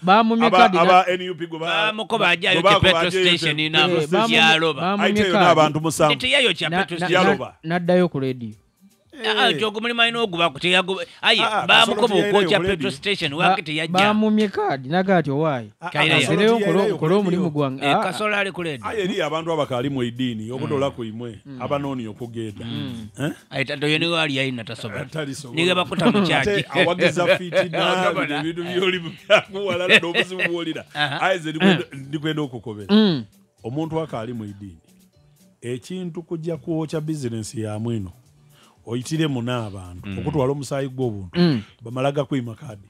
bamumye kadi aba NUP go bamukoba ajayo ke petrol station yaloba aite n'abantu musanvu ntiyayo kya petrol station yaloba naddayo ku radio jogo mulimo ino oguba kuteyago aye bamukoba okwocha petrol station wakati yajja bamumye kadi nagati owaye kayireyo kolo mulimu gwange kasola ali ku radio aye eri abantu abakali mu idini obudola ku imwe abanoni okugenda aita doyo ni wali yaina tasoba niga bakuta mu chaji awageza fiti na bintu byoli kuwala n'obuzibu bwolira aize ndikwenda okukobera omuntu akali mu idini ekintu kujja kuocha business ya mwino oyitire muna abantu okutwala omusayi gw'obuntu bamalaga kwima kadi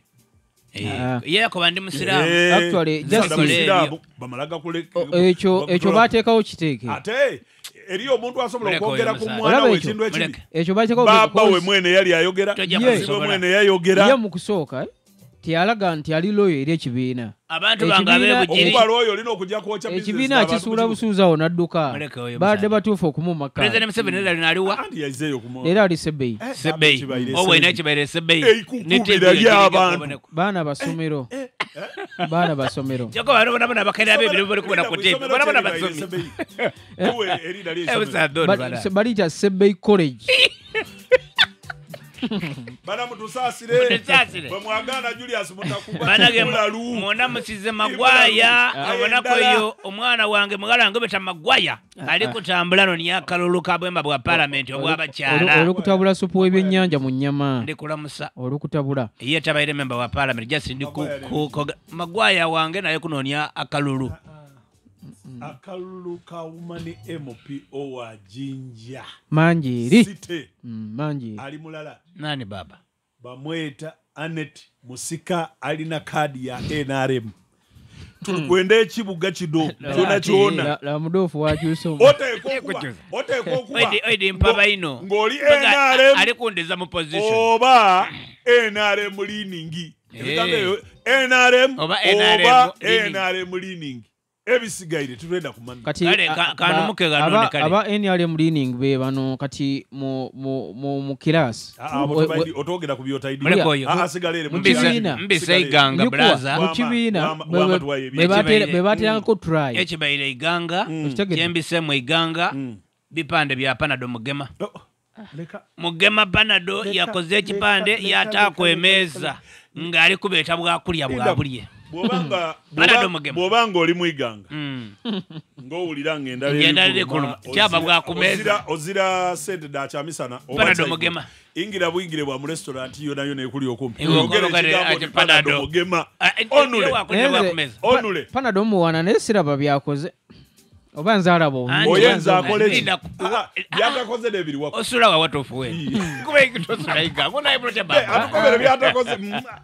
yako bandi musiramu actually just bamalaga kule ekyo bateekawo kiteeke ate eri omuntu asobola okwogera ku mwana w'ekintu ekibi ekyo bateekawo baba we mwene yali ayogera mwene yayogera ye mu kusooka tiyalaga nti ali loyo eri ekibiina abantu bangabe bujiri okuba loyo olina okujja kwocha business ekibiina kisuula busuuzawo nadduka badde batuufu okumuma kadi President Museveni naliwa andi yayizeyo kumu era ali Sebei owe n'ekibaire Sebei ekukubira y'abantu baana basomero baana basomero joko barabona bakenda bebiri bari kubona ku TV barabona basomi uwe eri dali balita Sebei College bana mutusasire bamwagana Julius mutakuba mona musize Magwaya abona koyo omwana wange mugala ngo beta Magwaya ali kutambula no nyakalulu kabwemba bwa parliament obwabakyala olukutabula supu w'ebyennyanja mu nnyama ndikulamusa olukutabula ye tabaire member wa parliament just ndiku Magwaya wange naye kunonya akalulu akalulu ka woman MPO wa Jinja manjiri site manjiri ali mulala nani baba bamweta Anet Musika alina kadi ya NRM tukwenda ekibuga kido kyona la mudofu wakyuso otekokuba oide mpaba ino ngoli NRM ali kundeza mu position oba NRM leaning NRM oba NRM leaning ebisigaire tulenda kumanya kati kanu muke ganone kale aba NRM leaning be bano kati mu class otogera kubyota idi asigalere mbise iganga blaza mu kibiina be batera ko try ekibaire iganga kyembise mu iganga bipande bya panado mugema mugema panado yakoze ekipande yatakwemeza ngali kubeta bwa kulya bwa bulye bwobanga oli mwiganga ng'owulira ng'endala kyaba bwakumeza ozira sente dakyamisana ingira bwingire bwa mu restaurant yo nayo nekuli okumpi panado mugema onule panado muwana nesiraba byakoze oba nzalabo oyenza akole byatakoze nebiri wako osula wa watofuwe kuba ikitosula iga ngona ibrote baba atukobere byatakoze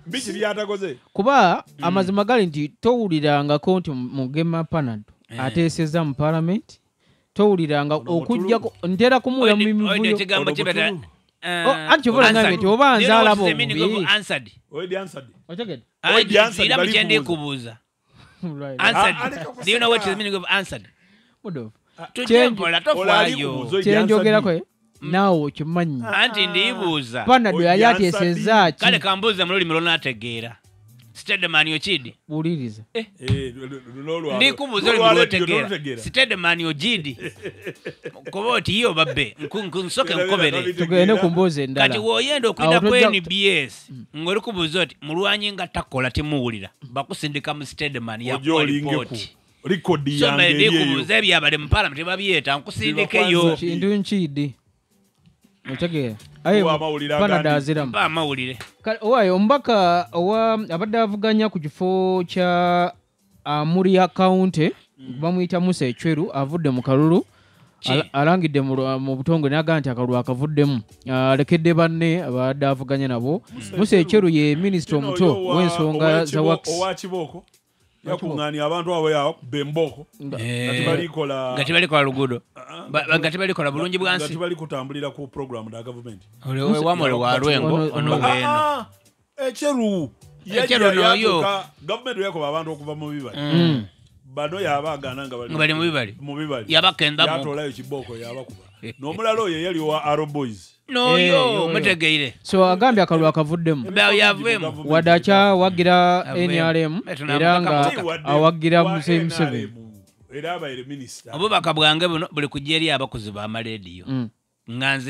biki byatakoze kuba amazima gali nti towuliranga konti mugema panado ateseza mu parliament towuliranga okujjako ntera kumula mu mivuyo ekigambo kibeta anti obola ngambe nti oba nzalabo answered oidi answered otegede oidi answered bali kubuza kubuza answered do you know what is the meaning of answered Mudo. Tujembola tofayo. Chenjogera kwe. Nawo kimanyi. Anti ndibuza. Panado yali ateseza ki. Kale kambuza muloli milona ategeera. Steadman yochidi. Buliriza. Ndikubuza oli milona Steadman yojidi. Koboti iyo babbe. Nkunsoke nkobere. Tugende kumboze ndala. Kati woyenda okwinda ku NBS. Ngoli kubuza oti mulwanyi nga takola timuwulira. Bakusindika mu Steadman ya report. Rekodi yange yeyo kubuze byabale mu parliament babyeta nkusindikeyo kintu nchidi mutegera ayo panada aziramu ba mawulire owayo ombaka owa abadde avuganya ku kifo kya Muria County bamuyita Musa Echweru avudde mu kalulu alangidde mu butongole naga nti akalulu akavuddemu lekedde banne abadde avuganya nabo Musa Echweru ye minister omuto w'ensonga za wax owakiboko yakungani abantu abo yawo bemboko ngati balikola lugudo ngati balikola bulungi bwansi ngati bali kutambulira ku program da government ole wamole wa lwengo ono weno Echweru yo government yako abantu okuva mu bibali bano yabagana nga bali mu bibali yabakenda yatolayo kiboko yabakuba n'omulalo ye yali wa Arrow Boys noyo mutegeire so agambye akalulu akavuddemu yavemu wadde akyawagira NRM era nga awagira Museveni era abaire minisita obubaka bwange buno buli kujja eri abakozi b'amalediyo nganze